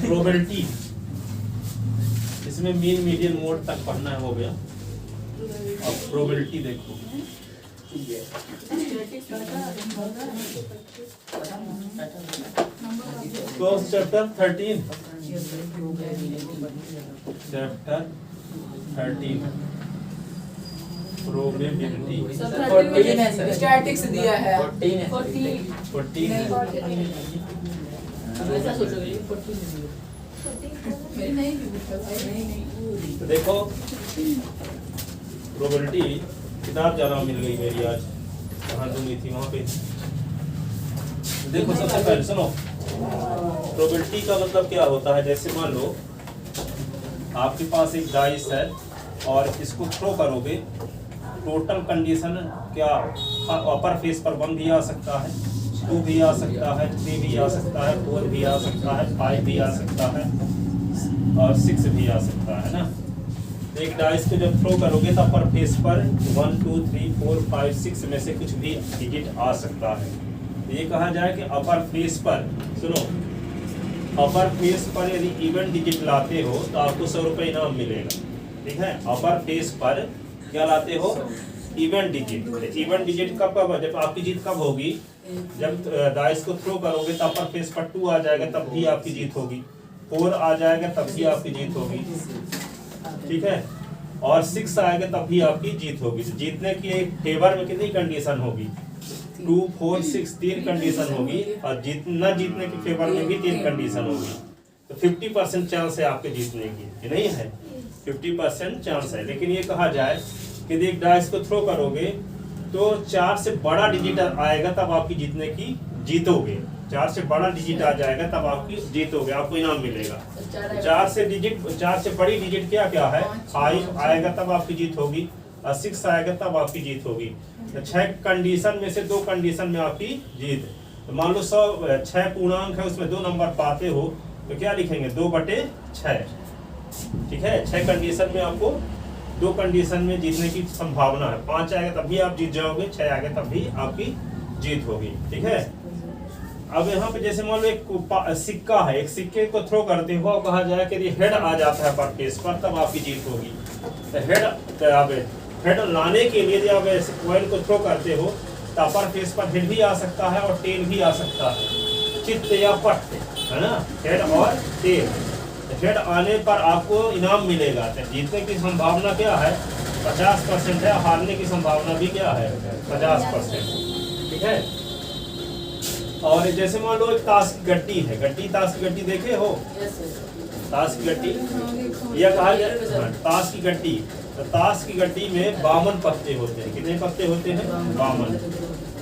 Probability, इसमें mean median mode तक पढ़ना है, हो गया। अब प्रोबेबिलिटी देखो, तो चैप्टर 13 प्रोबेबिलिटी स्टैटिक्स दिया है 14 तो देखो प्रोबेबिलिटी किताब ज्यादा मिल गई मेरी आज, कहाँ दूंगी थी वहां पे। देखो सबसे पहले सुनो, प्रोबेबिलिटी का मतलब क्या होता है। जैसे मान लो आपके पास एक डाइस है और इसको थ्रो करोगे, टोटल कंडीशन क्या, अपर फेस पर 1 भी आ सकता है, 2 भी आ सकता है, 3 भी आ सकता है, 4 भी आ सकता है, 5 भी आ सकता है और 6 भी आ सकता है ना। तो एक डाइस को जब थ्रो करोगे तो अपर फेस पर 1 2 3 4 5 6 में से कुछ भी डिजिट आ सकता है। ये कहा जाए कि अपर फेस पर, सुनो, अपर फेस पर यदि इवन डिजिट लाते हो तो आपको 100 रुपये इनाम मिलेगा, ठीक है। अपर फेस पर क्या लाते हो, इवन डिजिट। इवन डिजिट कब कब, जब आपकी जीत कब होगी, जब डाइस को थ्रो करोगे तो अपर फेस पर 2 आ जाएगा तब भी आपकी जीत होगी, 4 आ जाएगा तब भी आपकी जीत होगी, ठीक है, और 6 आएगा तब भी आपकी जीत होगी। तो जीतने की फेवर में कितनी कंडीशन होगी, 2 4 6 3 कंडीशन होगी, और न जीतने की फेवर में भी 3 कंडीशन होगी। तो 50% चांस है आपके जीतने की, ये नहीं है, 50% चांस है। लेकिन ये कहा जाए कि एक डाइस को थ्रो करोगे तो 4 से बड़ा डिजिट आएगा तब आपकी जीतने की जीतोगे, 4 से बड़ा डिजिट आ जाएगा तब आपकी जीतोगे, आपको इनाम मिलेगा। 4 से बड़ी डिजिट क्या क्या है, 5 आएगा तब आपकी जीत होगी, और 6 आएगा तब आपकी जीत होगी। तो 6 कंडीशन में से 2 कंडीशन में आपकी जीत। तो मान लो 6 पूर्णांक है, उसमें 2 नंबर पाते हो तो क्या लिखेंगे, 2/6, ठीक है। 6 कंडीशन में आपको 2 कंडीशन में जीतने की संभावना है। 5 आएगा तब भी आप जीत जाओगे, 6 आएगा तब भी आपकी जीत होगी, ठीक है। अब यहाँ पे जैसे मान लो एक सिक्का है, एक सिक्के को थ्रो करते हो, कहा जाए कि हेड आ जाता है पर फेस पर तब आपकी जीत होगी। तो हेड लाने के लिए यदि आप ऐसे कॉइन को थ्रो करते हो तो अपर फेस पर हेड भी आ सकता है और टेल भी आ सकता है, चित्त या पट्ट, है ना, हेड और टेल। हेड आने पर आपको इनाम मिलेगा। तो जीतने की संभावना क्या है, 50% है, हारने की संभावना भी क्या है, 50%, ठीक है। और जैसे मान लो एक ताश की गट्टी है, ताश की गट्टी देखे हो, ताश की गट्टी या कहा जाए ताश की गट्टी। तो ताश की गट्टी में 52 पत्ते होते हैं, कितने पत्ते होते हैं, 52।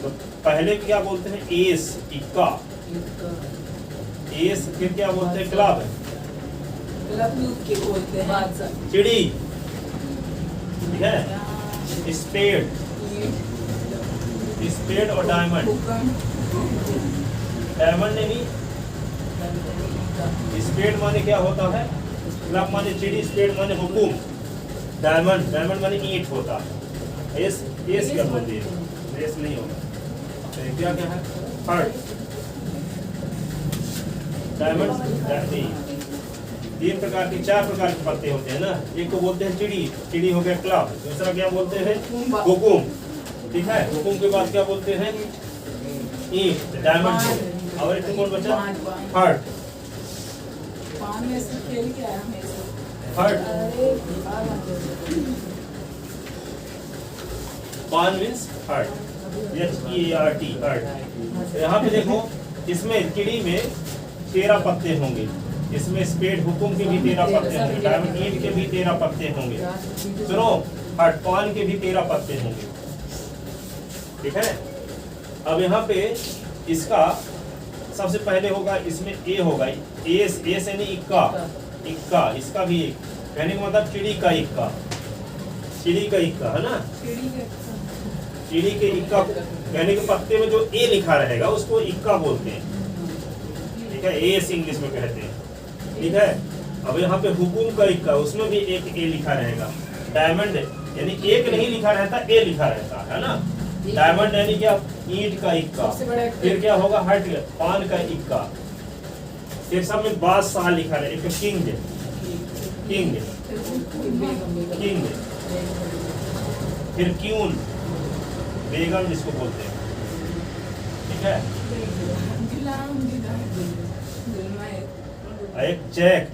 तो पहले क्या बोलते हैं, एस, इक्का, एस, फिर क्या बोलते हैं, क्लब, चिड़ी, ठीक है, स्पेड, स्पेड और डायमंड। डायमंड नहीं, स्पेड माने क्या होता है, क्लब माने चिड़ी, स्पेड माने हुकुम, डायमंड माने ईंट होता है। एस क्या बोलती है, एस नहीं होगा, तो क्या क्या है, हर्ट, डायमंड नहीं। 3 प्रकार की, 4 प्रकार के पत्ते होते हैं ना। एक को बोलते हैं चिड़ी हो गया क्लब, दूसरा क्या बोलते हैं, हुकुम, ठीक है। हुकुम के बाद क्या बोलते हैं, ईंट, डायमंड, और एक कौन बचा, हर्ट, हर्ट, पान मीन्स हर्ट, HEART, हर्ट। यहाँ पे देखो, इसमें चिड़ी में 13 पत्ते होंगे, इसमें स्पेड हुकुम के भी 13 पत्ते होंगे, डायमंड ईंट के भी 13 पत्ते होंगे, सुनो, हर्ट पान के भी 13 पत्ते होंगे, ठीक है। अब यहाँ पे इसका सबसे पहले होगा, इसमें ए होगा, एस यानी इक्का, इसका भी एक, कहने का मतलब चिड़ी का इक्का, है ना, चिड़ी के इक्का, कहने के पत्ते में जो ए लिखा रहेगा उसको इक्का बोलते हैं, ठीक है, एस इंग्लिश में कहते हैं, ठीक है। अब यहाँ पे हुकुम का इक्का, उसमें भी एक ए लिखा रहेगा। डायमंड यानी एक नहीं लिखा रहता, ए लिखा रहता है ना, डायमंड यानी क्या, ईंट का इक्का। सबसे बड़ा फिर क्या होगा, हट पान का इक्का। फिर सब में बादशाह लिखा है, एक किंग, किंग किंग। फिर क्यून, बेगम जिसको बोलते हैं, ठीक है। एक चेक,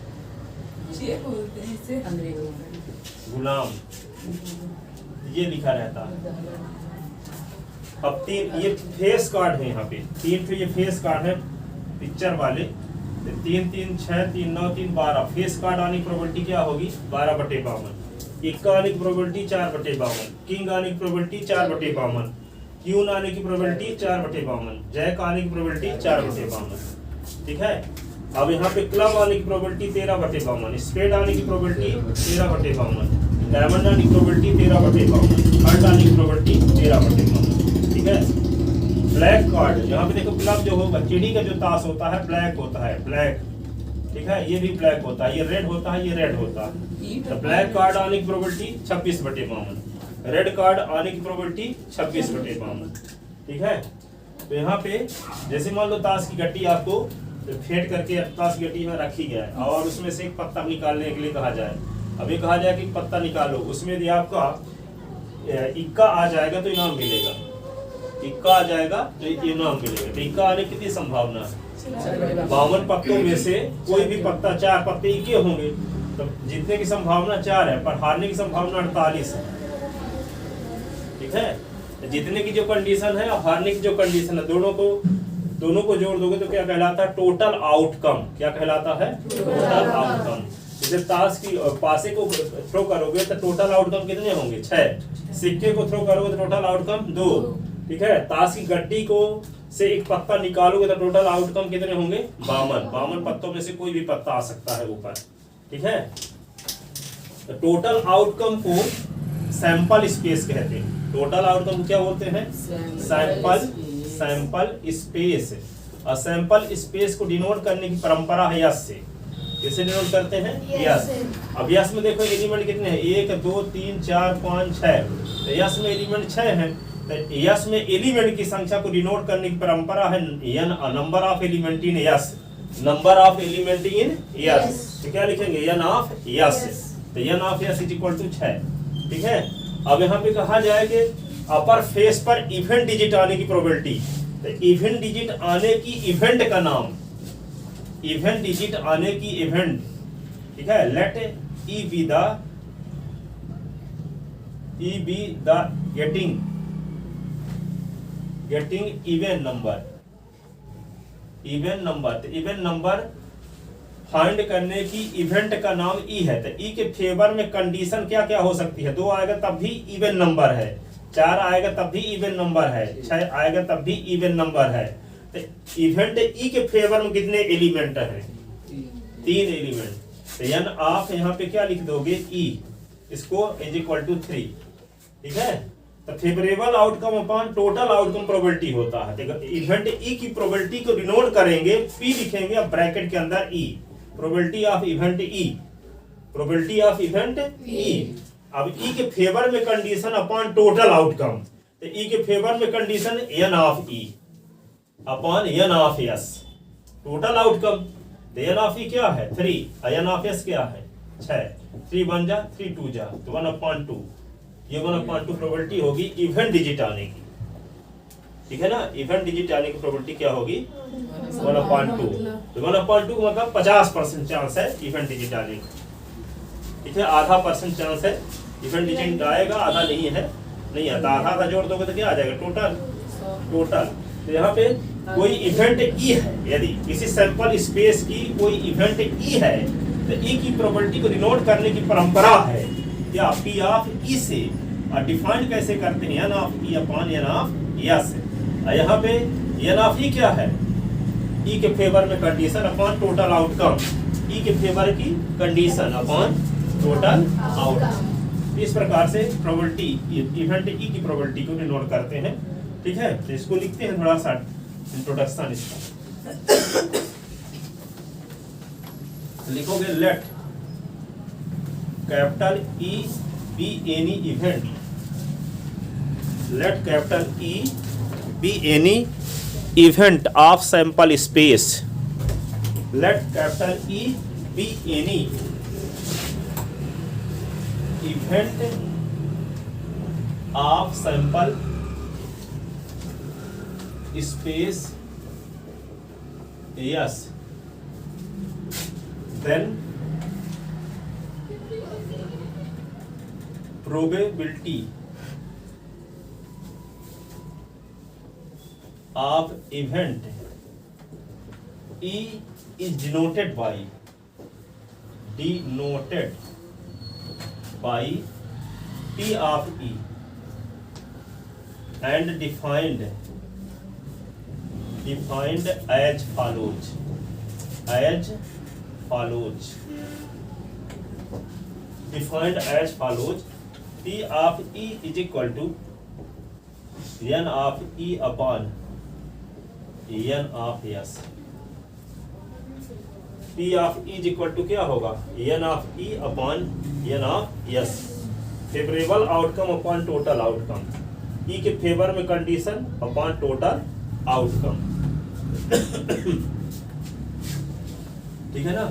गुलाम, ये लिखा रहता है। अब तीन ये फेस कार्ड है, यहाँ पे तीन तो ये फेस कार्ड है पिक्चर वाले, 3 3 6 3 9 3 12। फेस कार्ड आने की प्रोबेबिलिटी क्या होगी, 12/52। इक्का आने की प्रोबेबिलिटी 4/52। किंग आने की प्रोबेबिलिटी 4/52। क्यून आने की प्रोबेबिलिटी 4/52। जैक आने की प्रोबेबिलिटी 4/52। ठीक है। अब यहाँ पे क्लब आने की प्रोबेबिलिटी 13/52। स्पेड आने की प्रोबेबिलिटी 13/52। डायमंड आने की प्रोबेबिलिटी 13/52। हार्ट आने की प्रोबेबिलिटी 13/52। ठीक है। ब्लैक कार्ड, यहाँ पे देखो क्लब जो होगा, चिड़ी का जो ताश होता है ब्लैक होता है, ब्लैक। ठीक है, ये भी ब्लैक होता है, ये रेड होता है, ये रेड होता है। तो ब्लैक कार्ड आने की प्रोबेबिलिटी 26/52। रेड कार्ड आने की प्रोबेबिलिटी 26/52। ठीक है। तो यहाँ पे जैसे मान लो ताश की गट्टी आपको फेंट करके ताश की गट्टी में रखी गया है और उसमें से एक पत्ता निकालने के लिए कहा जाए। अभी कहा जाए कि पत्ता निकालो, उसमें यदि आपका इक्का आ जाएगा तो इनाम मिलेगा, इक्का आ जाएगा तो इनाम मिलेगा। तो इक्का आने की कितनी संभावना है, 52 पत्तों में से कोई भी पत्ता, 4 पत्ते इक्के होंगे, तो जीतने की संभावना 4 है, पर हारने की संभावना 48 है। ठीक है। जीतने की जो कंडीशन है और हारने की जो कंडीशन है, दोनों को जोड़ दोगे तो क्या कहलाता है, टोटल आउटकम। क्या कहलाता है, टोटल आउटकम। जैसे ताश की पासे को थ्रो करोगे तो टोटल आउटकम कितने होंगे, 6। सिक्के को थ्रो करोगे तो टोटल आउटकम 2। ठीक है। ताश की गड्डी को से एक पत्ता निकालोगे तो टोटल आउटकम कितने होंगे, 52 पत्तों में से कोई भी पत्ता आ सकता है ऊपर। ठीक है। तो टोटल आउटकम को सैंपल स्पेस कहते हैं। टोटल आउटकम क्या बोलते हैं, सैंपल स्पेस। और सैंपल स्पेस को डिनोट करने की परंपरा है यस से। कैसे डिनोट करते हैं, यस। अब यस में देखो एलिमेंट कितने हैं, 1 2 3 4 5 6। तो यस में एलिमेंट 6 हैं। तो यस में एलिमेंट की संख्या को डिनोट करने की परंपरा है N, number of element in S, number of element in S. तो क्या लिखेंगे, एन ऑफ यस। तो N of S is equal to 6। ठीक है। अब यहाँ पे कहा जाए कि अपर फेस पर इवेंट डिजिट आने की प्रोबेबिलिटी। तो इवेंट डिजिट आने की इवेंट का नाम, इवेंट डिजिट आने की इवेंट। ठीक है। Let E be the getting even number, even number. तो इवन नंबर फाइंड करने की इवेंट का नाम ई है। तो ई के फेवर में कंडीशन क्या क्या हो सकती है, 2 आएगा तब भी इवन नंबर है, 4 आएगा तब भी इवन नंबर है, 6 आएगा तब भी इवन नंबर है। तो इवेंट ई के फेवर में कितने एलिमेंट हैं, 3 एलिमेंट। तो एन ऑफ यहाँ पे क्या लिख दोगे, ई, इसको इज इक्वल टू 3। ठीक है। तो favourable outcome upon total outcome probability होता है। इवेंट ई की प्रोबेबिलिटी को डिनोट करेंगे, पी लिखेंगे अब ब्रैकेट के अंदर E, probability of event E, probability of event E. अब ई के फेवर में कंडीशन अपॉन टोटल आउटकम। तो ई के फेवर में condition N of E upon N of S, total outcome. तो एन ऑफ ई क्या है, 3, एन ऑफ एस क्या है, 6। 3 1 जा, 3 2 जा, तो 1/2। ये 1/2 प्रोबेबिलिटी होगी इवेंट डिजिट आने की। ठीक है ना। इवेंट डिजिट आने की प्रोबेबिलिटी क्या होगी, 1/2। तो 1/2 का मतलब 50% चांस है इवेंट डिजिट आने की। ठीक है। आधा % चांस है इवेंट डिजिट आएगा, आधा नहीं है, नहीं आता। आधा जोड़ दोगे तो क्या आ जाएगा, टोटल। तो यहाँ पे कोई इवेंट ई है, यदि किसी सैंपल स्पेस की कोई इवेंट ई है तो ई की प्रोबेबिलिटी को डिनोट करने की परंपरा है या पी ऑफ ई से। और डिफाइन कैसे करते हैं, N of E upon N of S. यहाँ पे एन ऑफ ई क्या है, ई के फेवर में कंडीशन अपॉन टोटल आउटकम, ई के फेवर की कंडीशन अपॉन टोटल आउटकम। इस प्रकार से प्रोबेबिलिटी, इवेंट ई की प्रोबेबिलिटी को डिनोट करते हैं। ठीक है। तो इसको लिखते हैं, थोड़ा सा इंट्रोडक्शन इसका लिखोगे। Late capital E be any event, let capital E be any event of sample space. Let capital E be any event of sample space. Yes. Then probability of event E is denoted by P of E and defined as follows. Defined as follows. P of E is equal to N of E upon N of S. P of E is equal to क्या होगा? N of E upon N of S. Favourable outcome upon total outcome. E के favour में condition upon total outcome. ठीक है ना?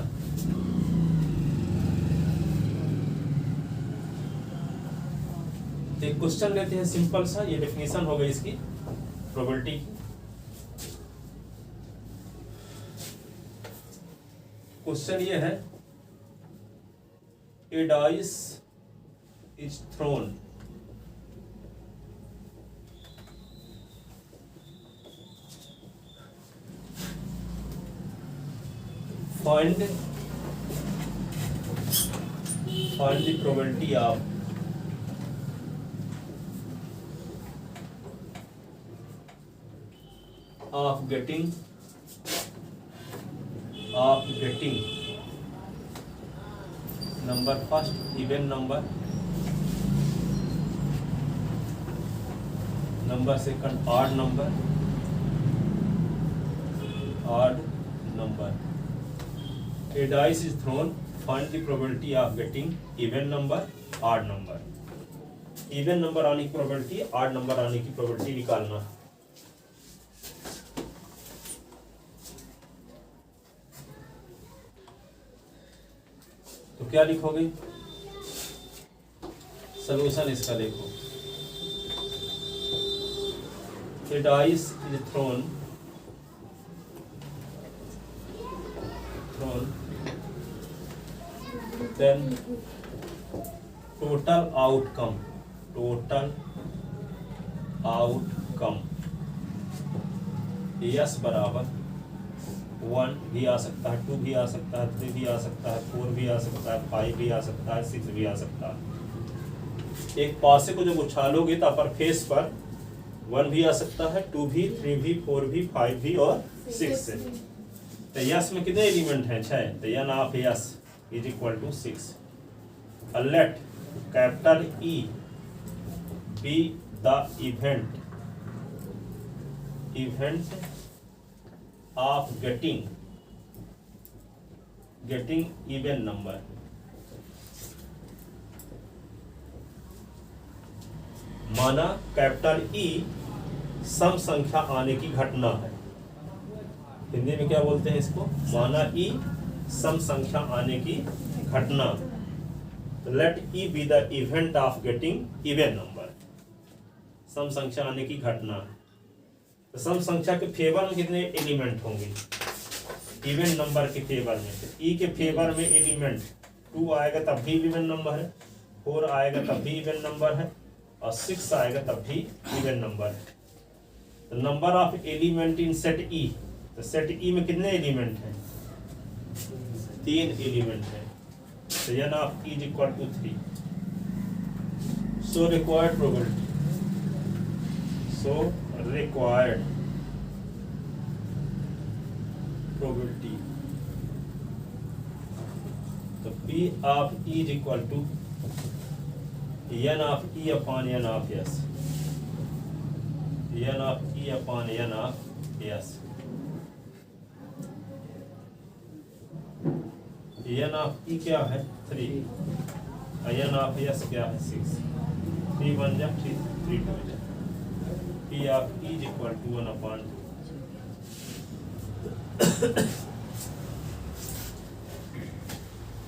एक question लेते हैं सिंपल सा. ये डेफिनेशन हो गई इसकी प्रोबेबिलिटी की. क्वेश्चन ये है, a dice is thrown find the probability of getting number first even number second odd number A dice is thrown, find the probability of getting even number, odd number. Even number आने की probability, odd number आने की probability निकालना. तो क्या लिखोगे? Solution इसका देखो. A dice is thrown, then total outcome yes बराबर 1 भी आ सकता है, 2 भी आ सकता है, 3 भी आ सकता है, 4 भी आ सकता है, 5 भी आ सकता है, 6 भी आ सकता है. एक पासे को जब उछालोगे तो अपर फेस पर 1 भी आ सकता है, 2 भी, 3 भी, 4 भी, 5 भी और 6 है. तो यस में कितने एलिमेंट हैं? 6. तो n of S is equal to 6. Let capital E be the event of getting even number. माना कैपिटल E सम संख्या आने की घटना है. हिंदी में क्या बोलते हैं इसको? माना E सम संख्या आने की घटना. Let E be the event of getting even number. सम संख्या आने की घटना. तो सम संख्या के फेवर में कितने एलिमेंट होंगे? इवन नंबर के फेवर में. तो E के फेवर में एलिमेंट 2 आएगा तब भी इवन नंबर है, 4 आएगा तब भी इवन नंबर है, और 6 आएगा तब भी इवन नंबर है. तो number of element in set E. तो सेट E में कितने एलिमेंट हैं? 3 एलिमेंट हैं. तो n of E is equal to 3. So required probability. तो P of E is equal to n of E upon n of S. n of E upon n of S. n of E क्या है? 3. n of S क्या है? 6. 3 1 जा 3 2 जा. P of E is equal to 1/2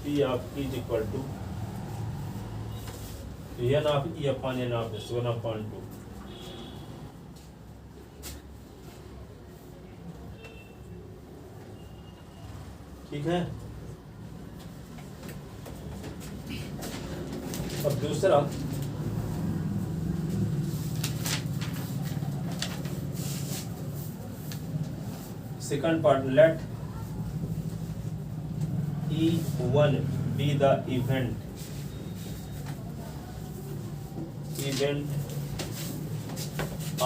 P of E is equal to N of E upon N of S 1/2। ठीक है। अब दूसरा second part, let E1 be the event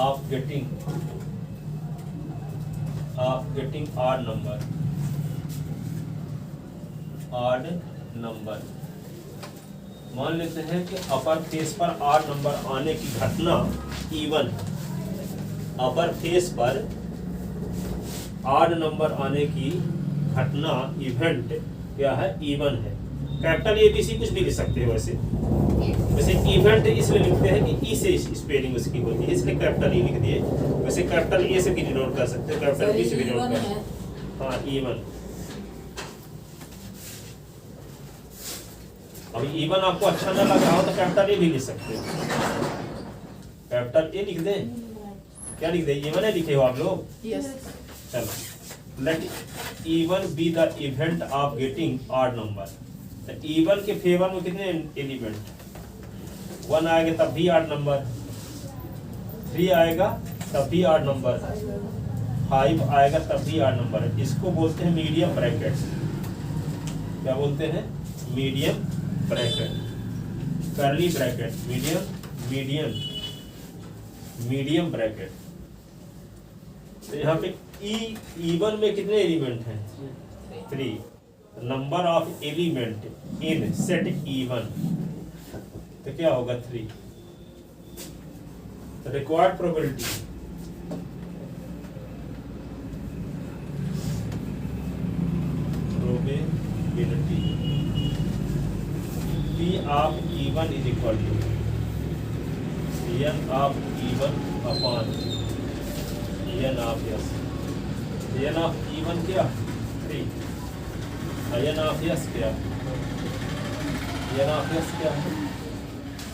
of getting odd number मान लेते हैं कि अपर फेस पर आड number आने की घटना E1, अपर फेस पर आड नंबर आने की घटना इवेंट क्या है, E1 है। कैपिटल ABC कुछ भी लिख सकते हो वैसे इवेंट इसलिए लिखते हैं कि ई से स्पेलिंग उसकी होती है, इसलिए कैपिटल ई लिख दिए। वैसे कैपिटल ए से भी डिनोट कर सकते हो, कैपिटल बी से भी डिनोट कर सकते हो। हाँ E1। अब E1 आपको अच्छा ना लग रहा हो तो कैपिटल ए भी लिख सकते हो, कैपिटल ए लिख दें। क्या लिख दें, E1 है लिखे हो आप लोग? यस। चलो, late E1 be the event of getting odd number। तो E1 के फेवर में कितने एलिमेंट, 1 आएगा तब भी आड नंबर, 3 आएगा तब भी आड नंबर, 5 आएगा तब भी आड नंबर। इसको बोलते हैं मीडियम ब्रैकेट। क्या बोलते हैं, medium bracket, curly bracket, medium bracket. तो यहाँ पे E1 में कितने एलिमेंट हैं, 3। Number of element in set E1 तो क्या होगा, 3। Required probability, P of E1 is equal to n of E1 upon n of S। n of E1 क्या, 3। n of S क्या, n of S क्या है,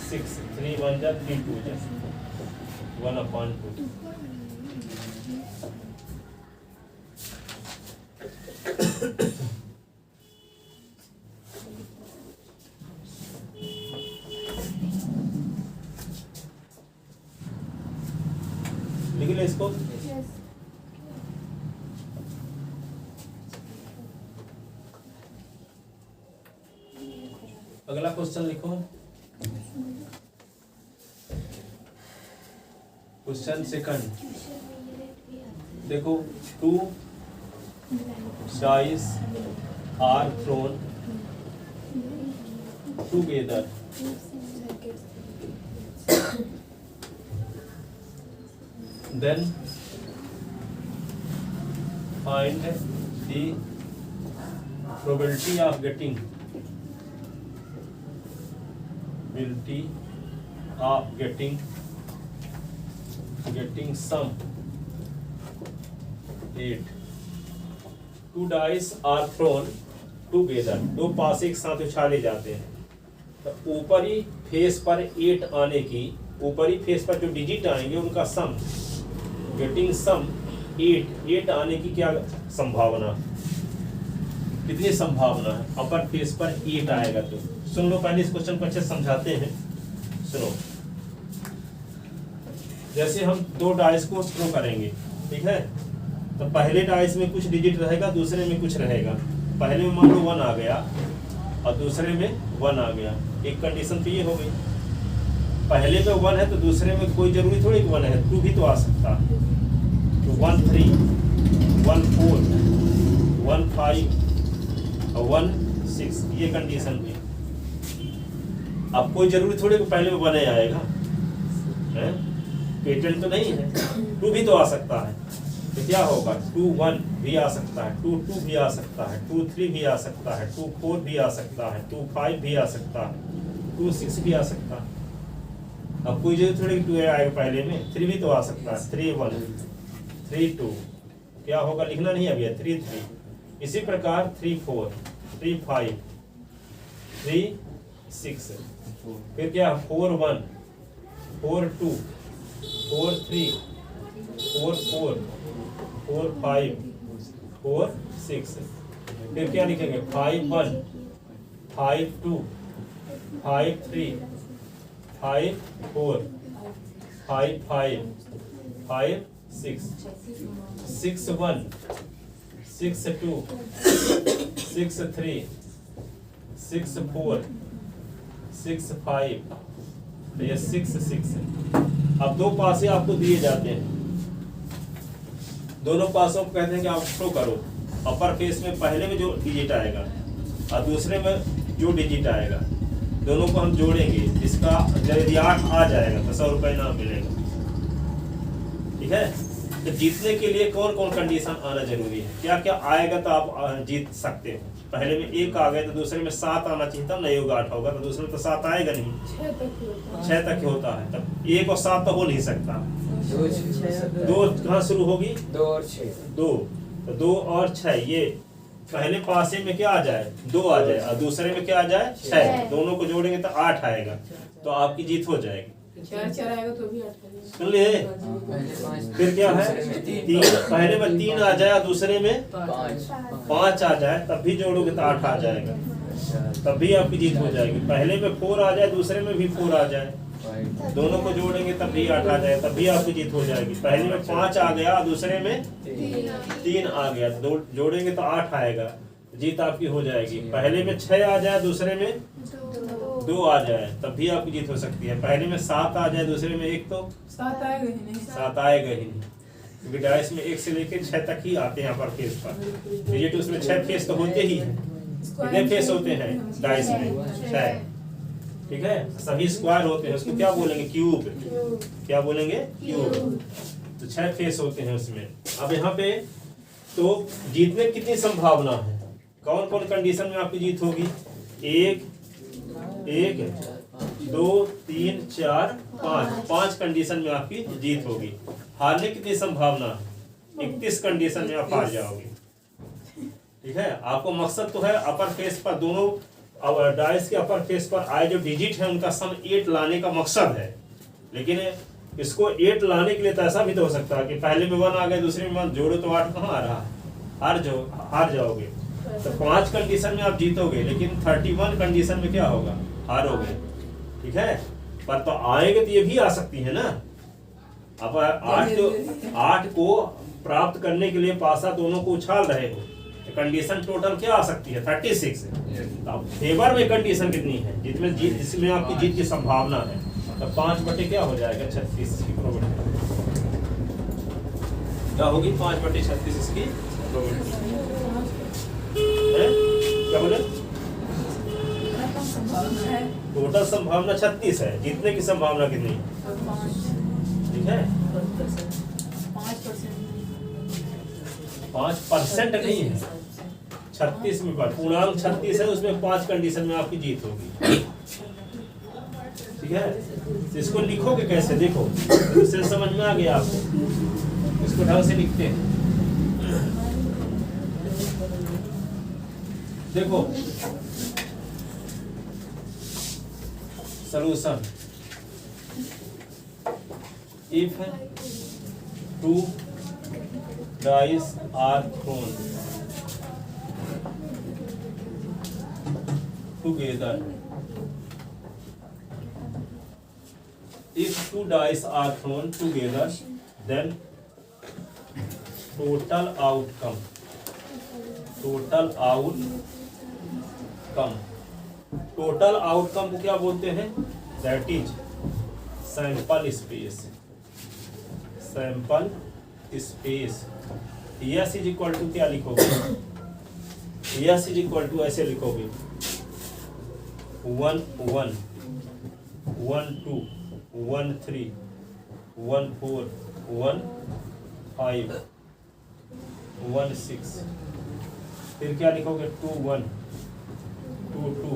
6। 3 1 जा 3 2 जा 1/2। लिख ले इसको। अगला क्वेश्चन लिखो, क्वेश्चन सेकंड। देखो, 2 dice are thrown together, then find the probability of getting sum 8। 2 dice are thrown together, 2 पास एक साथ उछाले जाते हैं। तो ऊपरी फेस पर 8 आने की, ऊपरी फेस पर जो डिजिट आएंगे उनका सम, गेटिंग सम 8 आने की क्या संभावना, कितनी संभावना है। अपर फेस पर 8 आएगा तो सुन लो, पहले इस क्वेश्चन को अच्छे समझाते हैं। सुनो, जैसे हम 2 डाइस को थ्रो करेंगे, ठीक है, तो पहले डाइस में कुछ डिजिट रहेगा, दूसरे में कुछ रहेगा। पहले में मान लो 1 आ गया और दूसरे में 1 आ गया, एक कंडीशन तो ये हो गई। पहले में 1 है तो दूसरे में कोई जरूरी थोड़ी 1 है, 2 भी तो आ सकता है। तो 1 3 1 4 1 5 और 1 6, ये कंडीशन हुई। अब कोई जरूरी थोड़ी कि पहले में 1 आएगा, पेटेंट तो नहीं है, 2 भी तो आ सकता है। तो क्या होगा, 2 1 भी आ सकता है, 2 2 भी आ सकता है, 2 3 भी आ सकता है, 2 4 भी आ सकता है, 2 5 भी आ सकता है, 2 6 भी आ सकता है। अब कोई जो थोड़ी 2 आएगा पहले में, 3 भी तो आ सकता है, 3 1 3 2, क्या होगा लिखना नहीं अभी है, 3 3। इसी प्रकार 3 4 3 5 3 6, फिर क्या 4 1 4 2 4 3 4 4 4 5 4 6, फिर क्या लिखेंगे 5 1 5 2 5 3 5 4 5 5 5 6 6 1 6 2 6 3 6 4 6 5, ये 6 6। अब दो पासे आपको दिए जाते हैं, दोनों पासों को कहते हैं कि आप शो करो। अपर फेस में पहले में जो डिजिट आएगा और दूसरे में जो डिजिट आएगा, दोनों को हम जोड़ेंगे। इसका यदि 8 आ जाएगा तो 100 रुपये इनाम मिलेगा। ठीक है, तो जीतने के लिए कौन कौन कंडीशन आना जरूरी है, क्या क्या आएगा तो आप जीत सकते हो। पहले में 1 आ गया तो दूसरे में 7 आना चाहिए, तब नहीं होगा 8 होगा, तो दूसरे में तो 7 आएगा नहीं, 6 तक ही होता है। तब 1 और 7 तो हो नहीं सकता। 2 कहाँ शुरू होगी, 2 और 6, 2, तो 2 और 6, ये पहले पासे में क्या आ जाए 2 आ जाए और दूसरे में क्या आ जाए 6, दोनों को जोड़ेंगे तो 8 आएगा, तो आपकी जीत हो जाएगी। 4 आएगा तो भी 8 सुन लिए, फिर क्या है 3, पहले में 3 आ जाए और दूसरे में 5 आ जाए, तब भी जोड़ोगे तो 8 आ जाएगा, तब भी आपकी जीत हो जाएगी। पहले में 4 आ जाए, दूसरे में भी 4 आ जाए, दोनों को जोड़ेंगे तब भी 8 आ जाए, तब भी आपकी जीत हो जाएगी। पहले में 5 आ गया, दूसरे में 3 आ गया, जोड़ेंगे तो 8 आएगा, जीत आपकी हो जाएगी। पहले में 6 आ जाए, दूसरे में 2 आ जाए, तब भी आपकी जीत हो सकती है। पहले में 7 आ जाए, दूसरे में 1, तो 7 आएगा ही नहीं, 7 आएगा ही नहीं, क्योंकि डाइस में 1 से लेकर 6 तक ही आते हैं पर फेस पर। डिजिट उसमें 6 फेस तो होते ही हैं, कितने फेस होते हैं डाइस में 6, ठीक है, सभी स्क्वायर होते हैं, उसको क्या बोलेंगे क्यूब, क्या बोलेंगे क्यूब, तो 6 फेस होते हैं उसमें। अब यहाँ पे तो जीतने की कितनी संभावना है, कौन कौन कंडीशन में आपकी जीत होगी, 1 1 2 3 4 5 कंडीशन में आपकी जीत होगी। हारने की कितनी संभावना है, 31 कंडीशन में आप हार जाओगे। ठीक है, आपको मकसद तो है अपर फेस पर दोनों डाइस के अपर फेस पर आए जो डिजिट है उनका सम 8 लाने का मकसद है, लेकिन इसको 8 लाने के लिए तो ऐसा भी तो हो सकता है कि पहले में 1 आ गया, दूसरे में 1 जोड़ो तो 8 कहाँ आ रहा है, हार जाओगे। तो 5 कंडीशन में आप जीतोगे, लेकिन 31 कंडीशन में क्या होगा, हारोगे। ठीक है, पर तो आएंगे तो ये भी आ सकती है ना। अब 8 को प्राप्त करने के लिए पासा दोनों को उछाल रहे हो, तो कंडीशन टोटल क्या आ सकती है 36। अब फेवर में कंडीशन कितनी है, जिसमें आपकी जीत की संभावना है, तो 5 बटे क्या हो जाएगा 36 की प्रोबेबिलिटी क्या होगी, 5 बटे 36 इसकी प्रोबेबिलिटी है। क्या बोले, टोटल संभावना 36 है, जीतने की संभावना कितनी, ठीक है 5% नहीं है, 36 में पूर्णांक 36 है, उसमें 5 कंडीशन में आपकी जीत होगी। ठीक है, तो इसको लिखोगे कैसे, देखो इससे समझ में आ गया आपको, इसको ढंग से लिखते हैं। देखो solution, if 2 dice are thrown together, if 2 dice are thrown together, then total outcome को क्या बोलते हैं, that is sample space। S is equal to क्या लिखोगे, यस इज इक्वल टू ऐसे लिखोगे 1 1 1 2 1 3 1 4 1 5 1 6, फिर क्या लिखोगे 2 1 2 2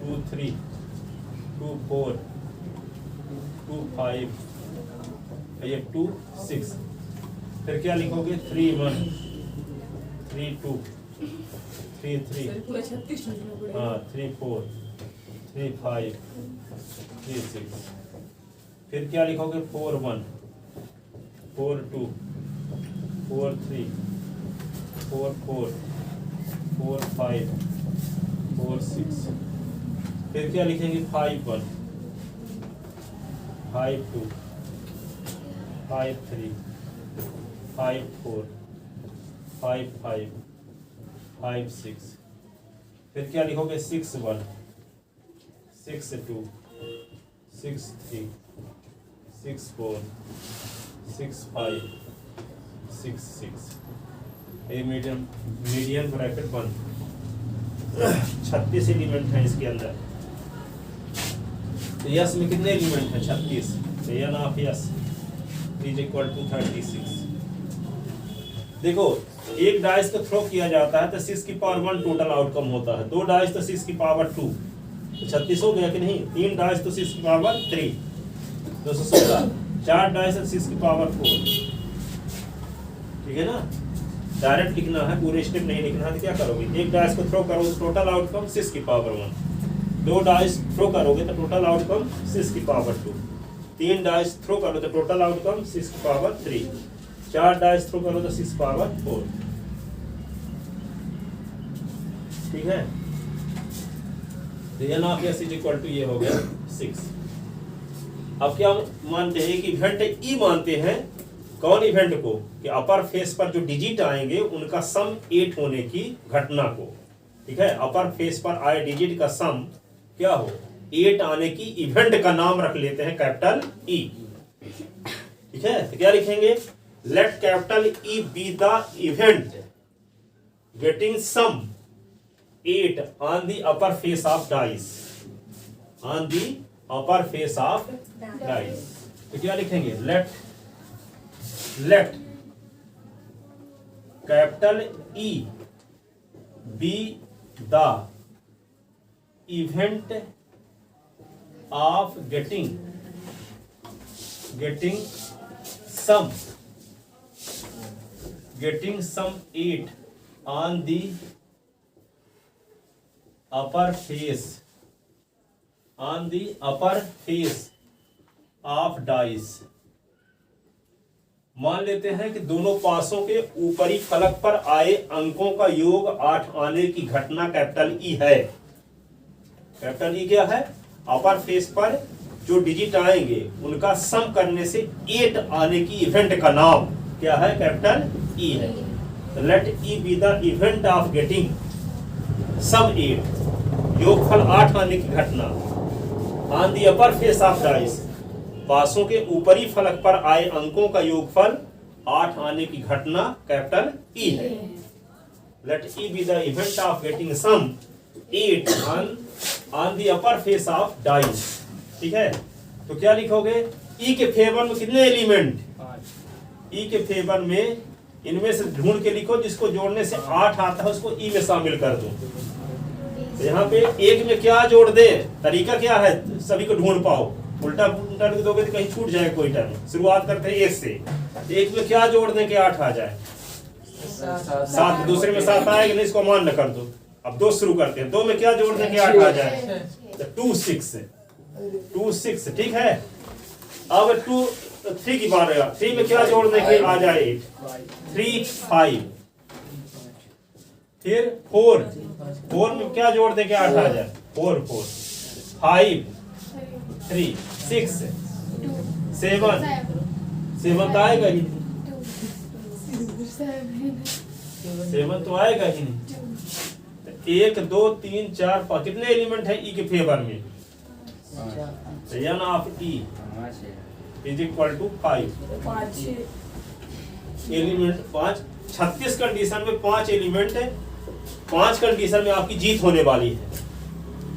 2 3 2 4 2 5, ये 2 6, फिर क्या लिखोगे 3 1, 3 2, 3 3, सर पूरा 36 लिखना पड़ेगा। हाँ 3 4, 3 5, 3 6, फिर क्या लिखोगे 4 1, 4 2, 4 3, 4 4, 4 5, 4 6, फिर क्या लिखेंगे 5 1, 5 2, 5 3, 5 4, 5 5, 5 6, फिर क्या लिखोगे 6 1, 6 2, 6 3, 6 4, 6 5, 6 6, ये मीडियम ब्रैकेट बंद। 36 एलिमेंट हैं इसके अंदर। तो यस में कितने एलिमेंट हैं 36, तो N of S is equal to 36। देखो एक डाइस को थ्रो किया जाता है तो 6 की पावर 1 टोटल आउटकम होता है, 2 डाइस तो 6 की पावर 2, तो 36 हो गया कि नहीं। 3 डाइस तो 6 की पावर 3, 216, 4 डाइस तो 6 की पावर 4, ठीक है ना। डायरेक्ट लिखना है, पूरे स्टेप नहीं लिखना है। तो क्या करोगे, एक डाइस को थ्रो करोगे तो टोटल आउटकम 6 की पावर 1, 2 डाइस थ्रो करोगे तो टोटल आउटकम 6 की पावर 2, 3 डाइस थ्रो करो तो टोटल आउटकम 6 की पावर 3, 4 डाइस थ्रो करो तो 6 की पावर 4, ठीक है। तो N of S is equal to ये हो गया 6। अब क्या मानते हैं कि इवेंट ई मानते हैं, कौन इवेंट को, कि अपर फेस पर जो डिजिट आएंगे उनका सम 8 होने की घटना को, ठीक है। अपर फेस पर आए डिजिट का सम क्या हो, 8 आने की इवेंट का नाम रख लेते हैं कैपिटल ई, ठीक है। तो क्या लिखेंगे, let capital E be the event getting sum 8 on the upper face of dice, on the upper face of dice. तो क्या लिखेंगे, let capital E be the event of getting sum 8 on the upper face of dice. मान लेते हैं कि दोनों पासों के ऊपरी फलक पर आए अंकों का योग 8 आने की घटना कैपिटल ई है। कैपिटल ई क्या है, अपर फेस पर जो डिजिट आएंगे उनका सम करने से 8 आने की इवेंट का नाम क्या है, कैपिटल ई है। Let E be the event of getting sum 8, योगफल 8 आने की घटना, on the upper face of dice, पासों के ऊपरी फलक पर आए अंकों का योगफल 8 आने की घटना कैपिटल ई है। Let E be the event of getting sum 8 on the upper face of dice, ठीक है। तो क्या लिखोगे, ई के फेवर में कितने एलिमेंट, ई के फेवर में इनमें से ढूंढ के लिखो, जिसको जोड़ने से 8 आता है उसको ई में शामिल कर दो। तो यहाँ पे एक में क्या जोड़ दे, तरीका क्या है, सभी को ढूंढ पाओ। उल्टा उल्टा लिख दोगे तो कहीं छूट जाए कोई टाइम। शुरुआत करते हैं 1 से, एक में क्या जोड़ दें कि 8 आ जाए, 7, दूसरे में 7 आएगा नहीं, इसको मान न कर दो। अब 2 शुरू करते हैं, 2 में क्या जोड़ दें कि 8 आ जाए, तो 2 6, ठीक है। अब 3 की बात है, 3 में क्या जोड़ दें कि आ जाए 8, 3 5, फिर 4 में क्या जोड़ दें कि 8 आ जाए, 4 5 3 6 7 तो आएगा ही नहीं, 7 तो आएगा ही नहीं। 1 2 3 4 5 कितने एलिमेंट है ई के फेवर में, N of E is equal to 5 element, 5 36 condition में 5 एलिमेंट है, 5 कंडीशन में आपकी जीत होने वाली है।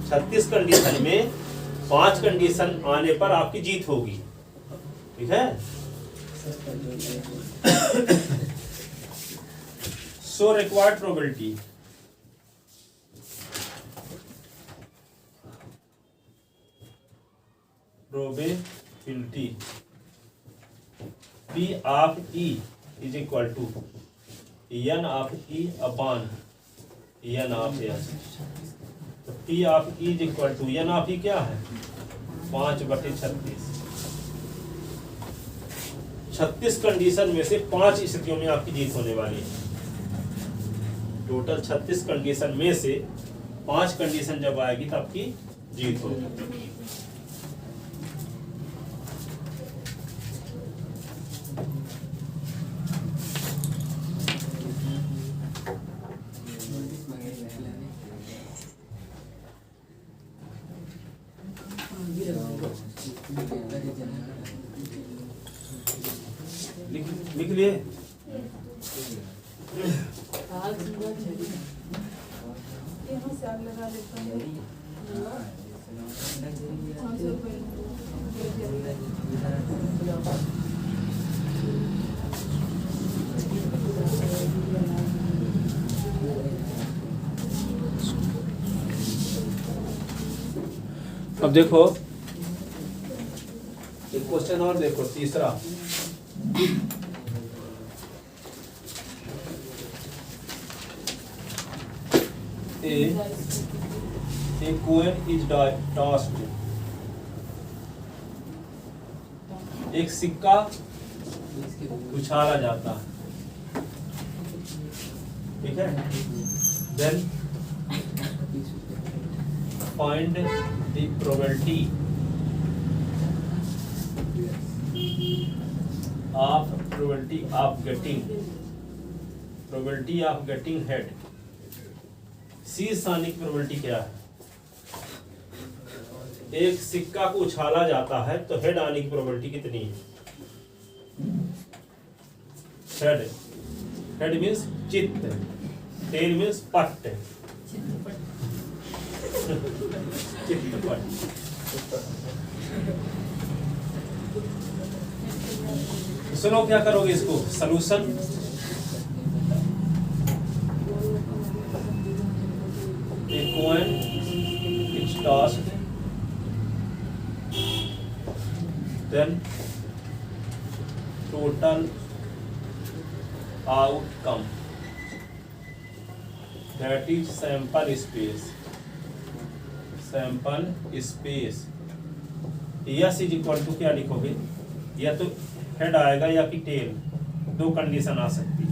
36 कंडीशन में 5 कंडीशन आने पर आपकी जीत होगी, ठीक है। सो रिक्वायर्ड प्रोबेबिलिटी, फिल्टी P of E is equal to N of E upon N of S। तो P of E is equal to N of E क्या है 5/36। 36 कंडीशन में से 5 स्थितियों में आपकी जीत होने वाली है। टोटल 36 कंडीशन में से 5 कंडीशन जब आएगी तब आपकी जीत होगी। लिख लिए यहाँ से आग लगा देता हूँ। 500 रुपये। अब देखो एक क्वेश्चन और देखो तीसरा। A coin is tossed। एक सिक्का उछाला जाता है, ठीक है। Then find the probability of getting head। शीर्ष आने की प्रोबेबिलिटी क्या है? एक सिक्का को उछाला जाता है तो हेड आने की प्रोबेबिलिटी कितनी है? हेड मीन्स चित्त, टेल मीन्स पट्ट, चित्तपट। सुनो क्या करोगे इसको solution. A coin is tossed, then total outcome, that is sample space। S is equal to क्या लिखोगे? या तो हेड आएगा या कि टेल, दो कंडीशन आ सकती है,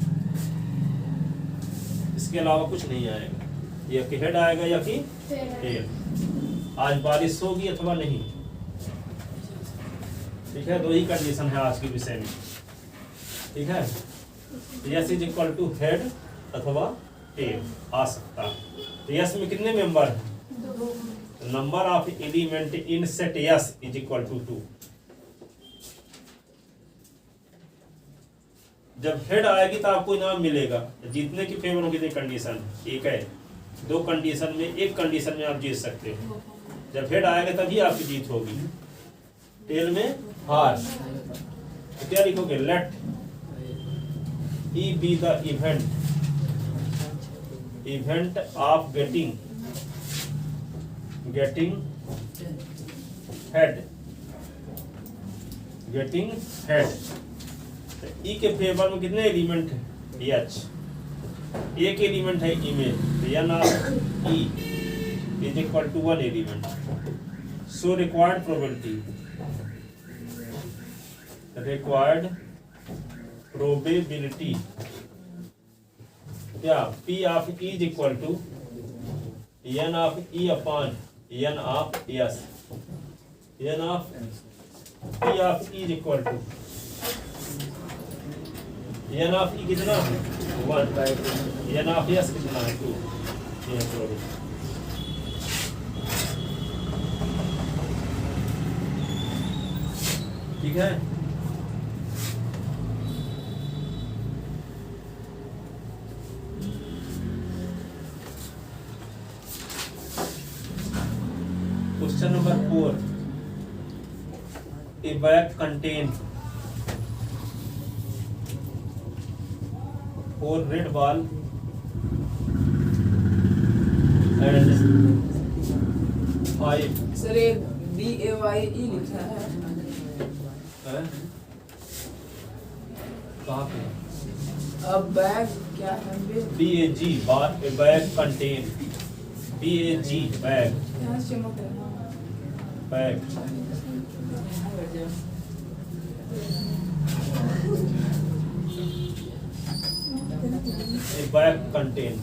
इसके अलावा कुछ नहीं आएगा। या कि हेड आएगा या कि टेल। आज बारिश होगी अथवा नहीं, ठीक है। दो ही कंडीशन है आज के विषय में, ठीक है। S is equal to head अथवा टेल आ सकता है। तो यस में कितने मेंबर हैं? Number of element in set S is equal to 2। जब हेड आएगी तो आपको इनाम मिलेगा। जीतने की फेवर में कितनी कंडीशन? एक है। दो कंडीशन में एक कंडीशन में आप जीत सकते हो। जब हेड आएगा तभी आपकी जीत होगी, टेल में हार। तो क्या लिखोगे? Let E be the event of getting head. E के फेवर में कितने एलिमेंट है? एच। एक एलिमेंट है ई में, तो N of E is equal to 1 element. So required probability क्या? P of E is equal to N of E upon N of S. N of P of E is equal to N of E कितना है? 1। N of S कितना है? 2। ठीक है। Question number 4। A bag contains 4 red ball and 5 sir ये BAYE लिखा है। हैं? कहाँ पे? अब बैग क्या है BAG bag contain, BAG bag, यहाँ से चमक रहा है bag a bag contain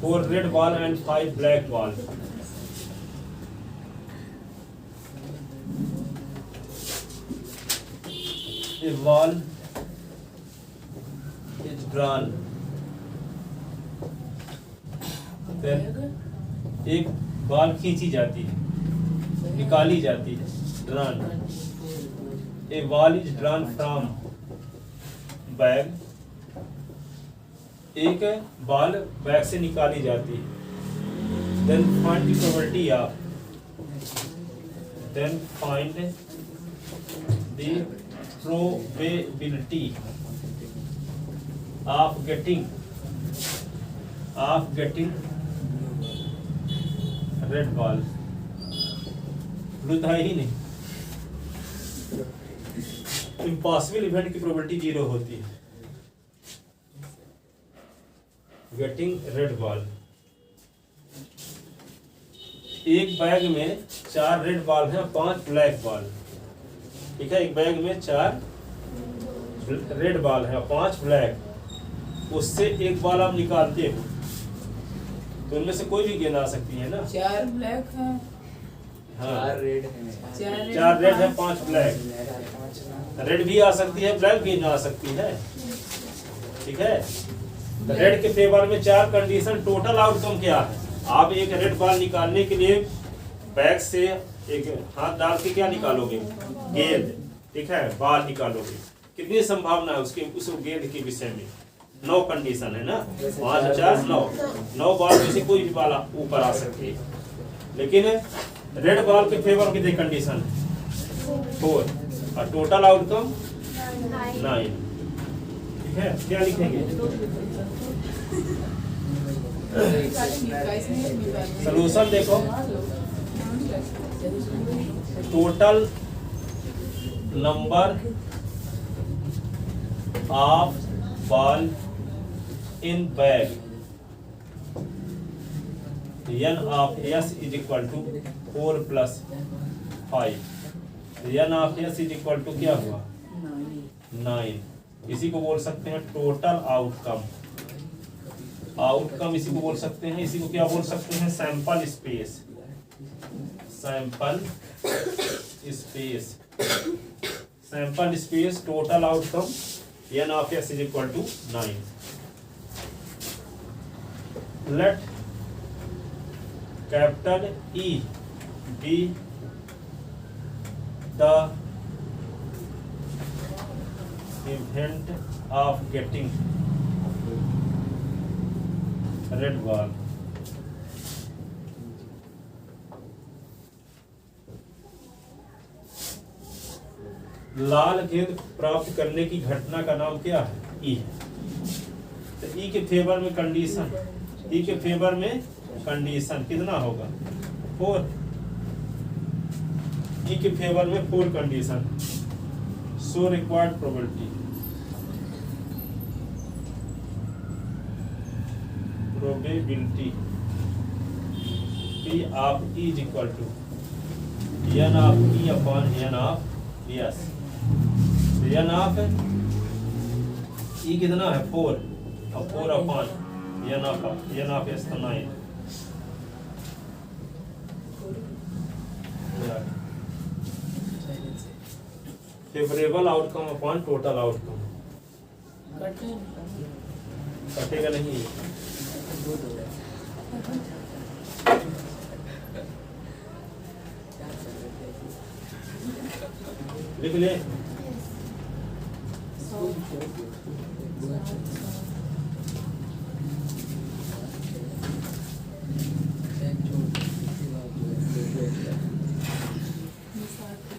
4 red ball and 5 black ball. A ball is drawn. फिर एक बॉल खींची जाती है, निकाली जाती है, drawn. A ball is drawn from bag. एक बॉल बैग से निकाली जाती है. Then find the probability of. Then find the probability of getting red ball. है ही नहीं. इम्पॉसिबल इवेंट की प्रोबेबिलिटी 0 होती है. Getting red ball. एक बैग में 4 रेड बॉल है, 5 ब्लैक बॉल. ठीक है, एक बैग में 4 रेड बॉल है, 5 ब्लैक. उससे एक बॉल आप निकालते हो तो उनमें से कोई भी गेंद आ सकती है ना. 4 ब्लैक है, हाँ, 4 रेड है, 4 रेड है, 5 ब्लैक. रेड भी आ सकती है, ब्लैक भी ना आ सकती है. ठीक है, रेड के फेवर में 4 कंडीशन. टोटल आउटकम क्या है? आप एक रेड बॉल निकालने के लिए बैग से एक हाथ डाल के क्या निकालोगे? गेंद. ठीक है, बॉल निकालोगे. कितनी संभावना है उसके उस गेंद के विषय में? 9 कंडीशन है ना. 5 4 9 बॉल में से कोई भी बॉल ऊपर आ सकती है. लेकिन रेड बॉल के फेवर कितनी कंडीशन है? 4 और टोटल आउटकम 9. ठीक है, क्या लिखेंगे? सॉल्यूशन देखो. Total number of ball in bag n of s is equal to 4 plus 5. n of s is equal to क्या हुआ? 9. इसी को बोल सकते हैं टोटल आउटकम. आउटकम इसी को बोल सकते हैं. इसी को क्या बोल सकते हैं? Sample space. Sample space. Sample space total outcome n of s is equal to 9. Let capital E be the event of getting red ball. लाल गेंद प्राप्त करने की घटना का नाम क्या है? ई है. तो ई के फेवर में कंडीशन, ई के फेवर में कंडीशन कितना होगा? 4. ई के फेवर में 4 condition. So required probability P of E is equal to n of E upon n of S. n of E कितना है? 4 और 4 upon n of S तो 9. Favourable outcome upon total outcome. कटेगा नहीं. लिख ले.